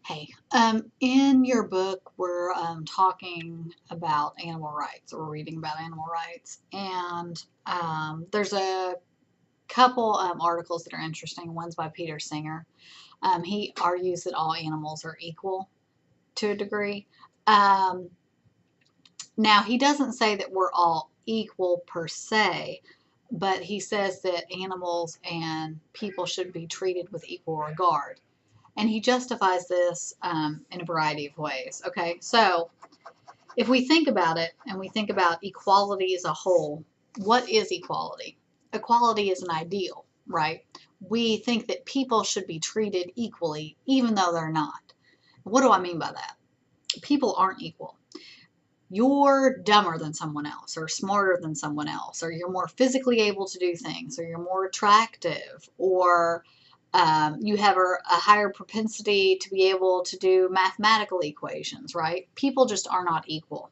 Hey, in your book, we're talking about animal rights, or we're reading about animal rights, and there's a couple articles that are interesting. One's by Peter Singer. He argues that all animals are equal to a degree. Um, Now, he doesn't say that we're all equal per se, but he says that animals and people should be treated with equal regard. And he justifies this in a variety of ways. Okay, so if we think about it and we think about equality as a whole, what is equality? Equality is an ideal, right? We think that people should be treated equally, even though they're not. What do I mean by that? People aren't equal. You're dumber than someone else, or smarter than someone else, or you're more physically able to do things, or you're more attractive, or you have a higher propensity to be able to do mathematical equations, right? People just are not equal.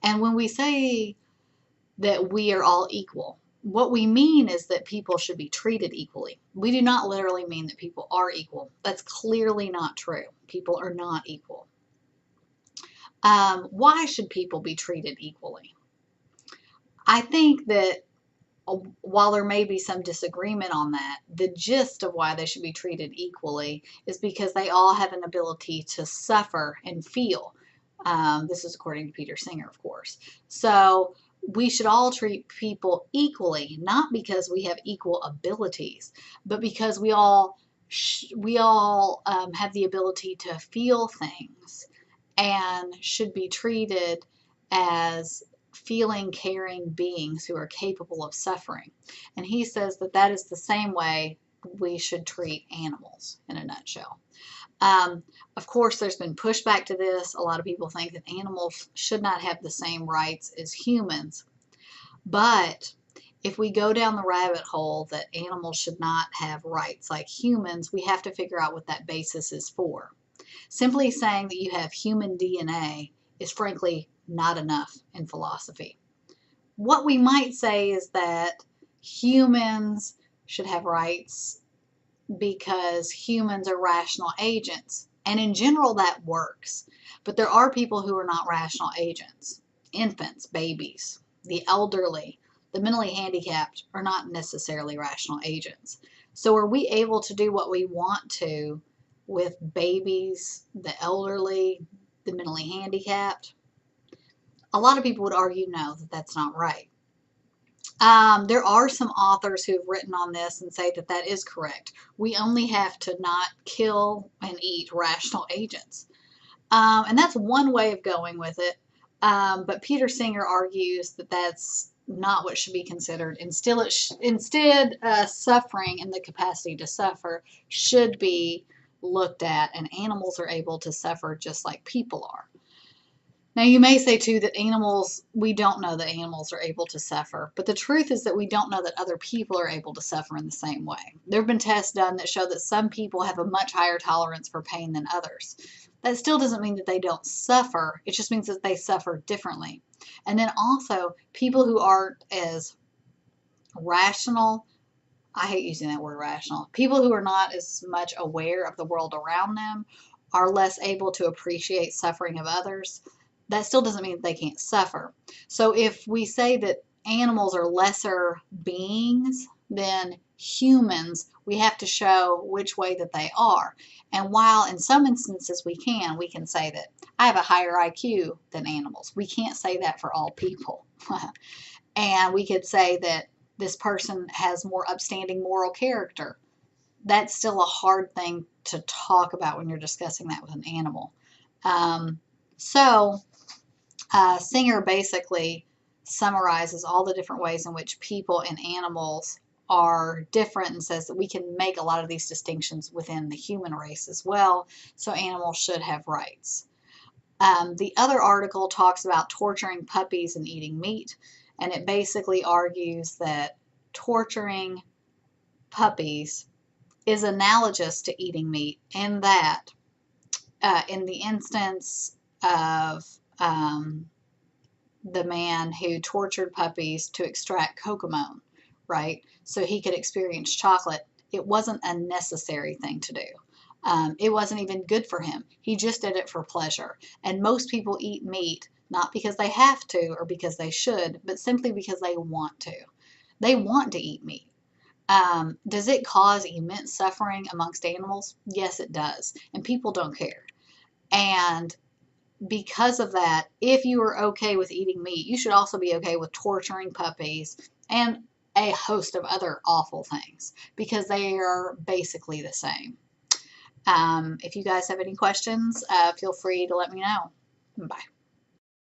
And when we say that we are all equal, what we mean is that people should be treated equally. We do not literally mean that people are equal. That's clearly not true. People are not equal. Why should people be treated equally? I think that while there may be some disagreement on that, the gist of why they should be treated equally is because they all have an ability to suffer and feel. This is according to Peter Singer, of course. So we should all treat people equally, not because we have equal abilities, but because we all have the ability to feel things and should be treated as feeling, caring beings who are capable of suffering. And he says that that is the same way we should treat animals in a nutshell. Um, of course, there's been pushback to this. A lot of people think that animals should not have the same rights as humans. But if we go down the rabbit hole that animals should not have rights like humans, we have to figure out what that basis is for. Simply saying that you have human DNA is frankly not enough in philosophy. What we might say is that humans should have rights because humans are rational agents. And in general, that works. But there are people who are not rational agents. Infants, babies, the elderly, the mentally handicapped are not necessarily rational agents. So are we able to do what we want to with babies, the elderly, the mentally handicapped? A lot of people would argue no, that that's not right. There are some authors who have written on this and say that that is correct. We only have to not kill and eat rational agents. And that's one way of going with it. But Peter Singer argues that that's not what should be considered. Instead, suffering and the capacity to suffer should be looked at, and animals are able to suffer just like people are. Now, you may say too that we don't know that animals are able to suffer, but the truth is that we don't know that other people are able to suffer in the same way. There have been tests done that show that some people have a much higher tolerance for pain than others. That still doesn't mean that they don't suffer, it just means that they suffer differently. And then also, people who aren't as rational, I hate using that word rational, people who are not as much aware of the world around them are less able to appreciate suffering of others. That still doesn't mean that they can't suffer. So if we say that animals are lesser beings than humans, we have to show which way that they are. And while in some instances we can say that I have a higher IQ than animals. We can't say that for all people. And we could say that this person has more upstanding moral character. That's still a hard thing to talk about when you're discussing that with an animal. So Singer basically summarizes all the different ways in which people and animals are different and says that we can make a lot of these distinctions within the human race as well, so animals should have rights. The other article talks about torturing puppies and eating meat, and it basically argues that torturing puppies is analogous to eating meat in that in the instance of the man who tortured puppies to extract cocamone, right? So he could experience chocolate. It wasn't a necessary thing to do. It wasn't even good for him. He just did it for pleasure. And most people eat meat not because they have to or because they should, but simply because they want to. They want to eat meat. Does it cause immense suffering amongst animals? Yes, it does. And people don't care. And because of that, if you are okay with eating meat, you should also be okay with torturing puppies and a host of other awful things because they are basically the same. If you guys have any questions, feel free to let me know. Bye.